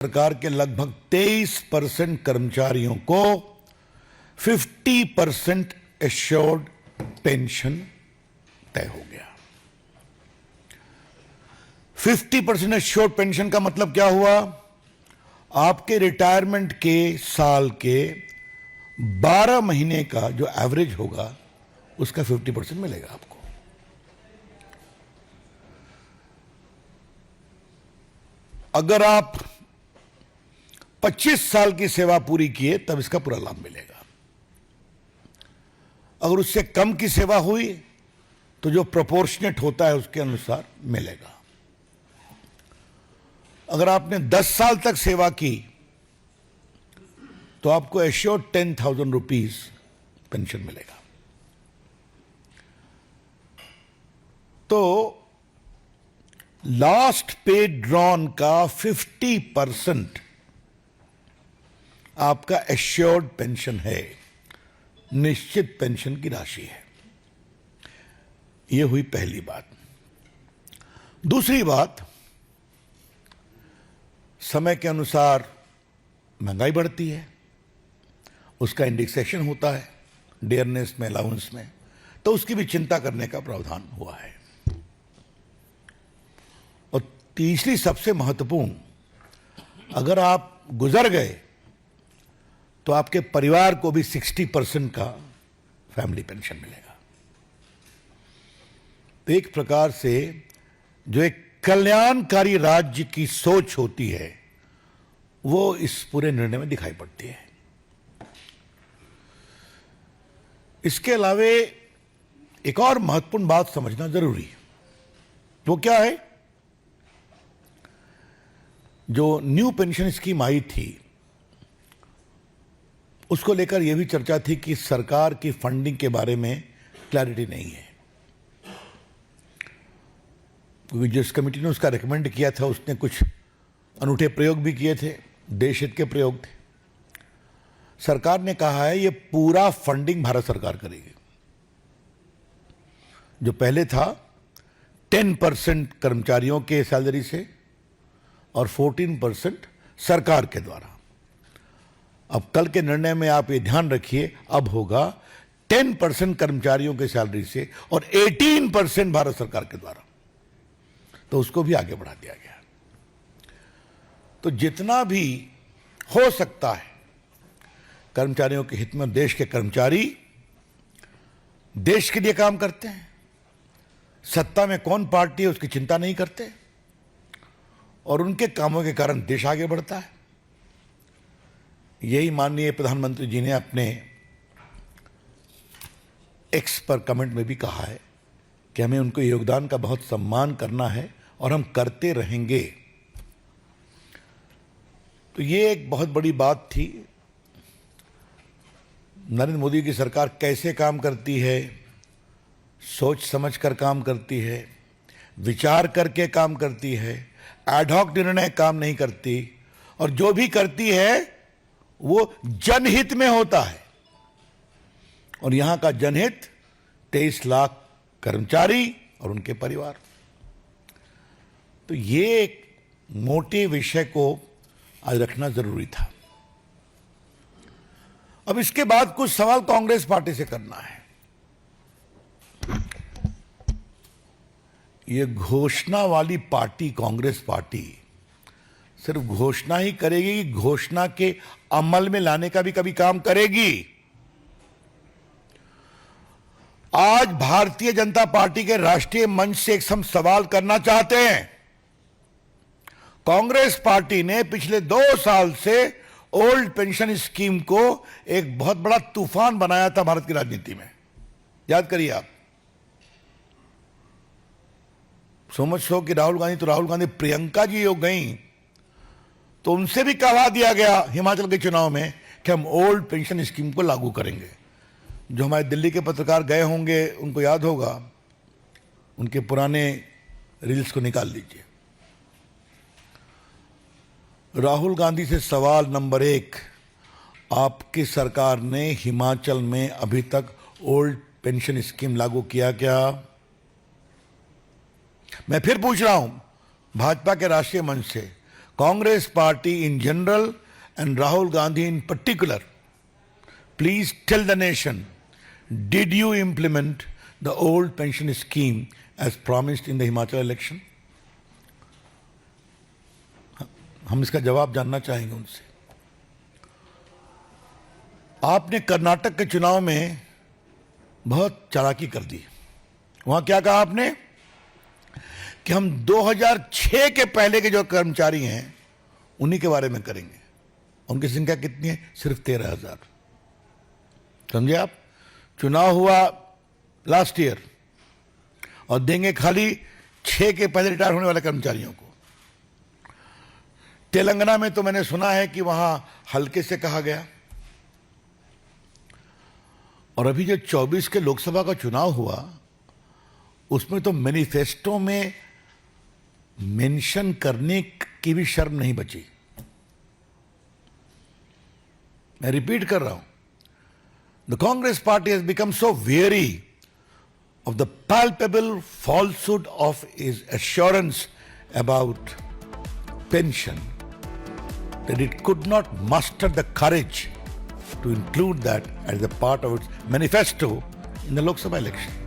सरकार के लगभग 23% कर्मचारियों को 50% एश्योर्ड पेंशन तय हो गया। 50% एश्योर्ड पेंशन का मतलब क्या हुआ? आपके रिटायरमेंट के साल के 12 महीने का जो एवरेज होगा उसका 50% मिलेगा आपको। अगर आप 25 साल की सेवा पूरी किए तब इसका पूरा लाभ मिलेगा। अगर उससे कम की सेवा हुई तो जो प्रोपोर्शनेट होता है उसके अनुसार मिलेगा। अगर आपने 10 साल तक सेवा की तो आपको एश्योर्ड 10,000 रुपीज पेंशन मिलेगा। तो लास्ट पे ड्रॉन का 50% आपका एश्योर्ड पेंशन है, निश्चित पेंशन की राशि है। यह हुई पहली बात। दूसरी बात, समय के अनुसार महंगाई बढ़ती है, उसका इंडेक्सेशन होता है डियरनेस में, अलाउंस में, तो उसकी भी चिंता करने का प्रावधान हुआ है। और तीसरी सबसे महत्वपूर्ण, अगर आप गुजर गए तो आपके परिवार को भी 60% का फैमिली पेंशन मिलेगा। तो एक प्रकार से जो एक कल्याणकारी राज्य की सोच होती है वो इस पूरे निर्णय में दिखाई पड़ती है। इसके अलावा एक और महत्वपूर्ण बात समझना जरूरी है। वो क्या है? जो न्यू पेंशन स्कीम आई थी उसको लेकर यह भी चर्चा थी कि सरकार की फंडिंग के बारे में क्लैरिटी नहीं है, क्योंकि जिस कमेटी ने उसका रिकमेंड किया था उसने कुछ अनूठे प्रयोग भी किए थे, देश हित के प्रयोग थे। सरकार ने कहा है ये पूरा फंडिंग भारत सरकार करेगी। जो पहले था 10% कर्मचारियों के सैलरी से और 14% सरकार के द्वारा। अब कल के निर्णय में आप ये ध्यान रखिए, अब होगा 10% कर्मचारियों के सैलरी से और 18% भारत सरकार के द्वारा। तो उसको भी आगे बढ़ा दिया गया। तो जितना भी हो सकता है कर्मचारियों के हित में, देश के कर्मचारी देश के लिए काम करते हैं, सत्ता में कौन पार्टी है उसकी चिंता नहीं करते, और उनके कामों के कारण देश आगे बढ़ता है। यही माननीय प्रधानमंत्री जी ने अपने एक्स पर कमेंट में भी कहा है कि हमें उनके योगदान का बहुत सम्मान करना है और हम करते रहेंगे। तो ये एक बहुत बड़ी बात थी। नरेंद्र मोदी की सरकार कैसे काम करती है, सोच समझ कर काम करती है, विचार करके काम करती है, एडहॉक निर्णय काम नहीं करती, और जो भी करती है वो जनहित में होता है। और यहां का जनहित 23 लाख कर्मचारी और उनके परिवार। तो ये एक मोटे विषय को आज रखना जरूरी था। अब इसके बाद कुछ सवाल कांग्रेस पार्टी से करना है। ये घोषणा वाली पार्टी कांग्रेस पार्टी सिर्फ घोषणा ही करेगी, घोषणा के अमल में लाने का भी कभी काम करेगी। आज भारतीय जनता पार्टी के राष्ट्रीय मंच से एक हम सवाल करना चाहते हैं। कांग्रेस पार्टी ने पिछले 2 साल से ओल्ड पेंशन स्कीम को एक बहुत बड़ा तूफान बनाया था भारत की राजनीति में। याद करिए आप। समझ सो कि राहुल गांधी प्रियंका जी हो गई तो उनसे भी कहवा दिया गया हिमाचल के चुनाव में कि हम ओल्ड पेंशन स्कीम को लागू करेंगे। जो हमारे दिल्ली के पत्रकार गए होंगे उनको याद होगा, उनके पुराने रील्स को निकाल लीजिए। राहुल गांधी से सवाल नंबर 1, आपकी सरकार ने हिमाचल में अभी तक ओल्ड पेंशन स्कीम लागू किया क्या? मैं फिर पूछ रहा हूं भाजपा के राष्ट्रीय मंच से, Congress party in general and Rahul Gandhi in particular, please tell the nation, did you implement the old pension scheme as promised in the Himachal election? हम इसका जवाब जानना चाहेंगे उनसे। आपने कर्नाटक के चुनाव में बहुत चालाकी कर दी। वहां क्या कहा आपने कि हम 2006 के पहले के जो कर्मचारी हैं उन्हीं के बारे में करेंगे। उनकी संख्या कितनी है? सिर्फ 13,000। समझे आप? चुनाव हुआ लास्ट ईयर और देंगे खाली 6 के पहले रिटायर होने वाले कर्मचारियों को। तेलंगाना में तो मैंने सुना है कि वहां हल्के से कहा गया। और अभी जो 24 के लोकसभा का चुनाव हुआ उसमें तो मैनिफेस्टो में मेंशन करने की भी शर्म नहीं बची। मैं रिपीट कर रहा हूं, the Congress party has become so very of the palpable falsehood of his assurance about pension that it could not muster the courage to include that as a part of its manifesto in the Lok Sabha election.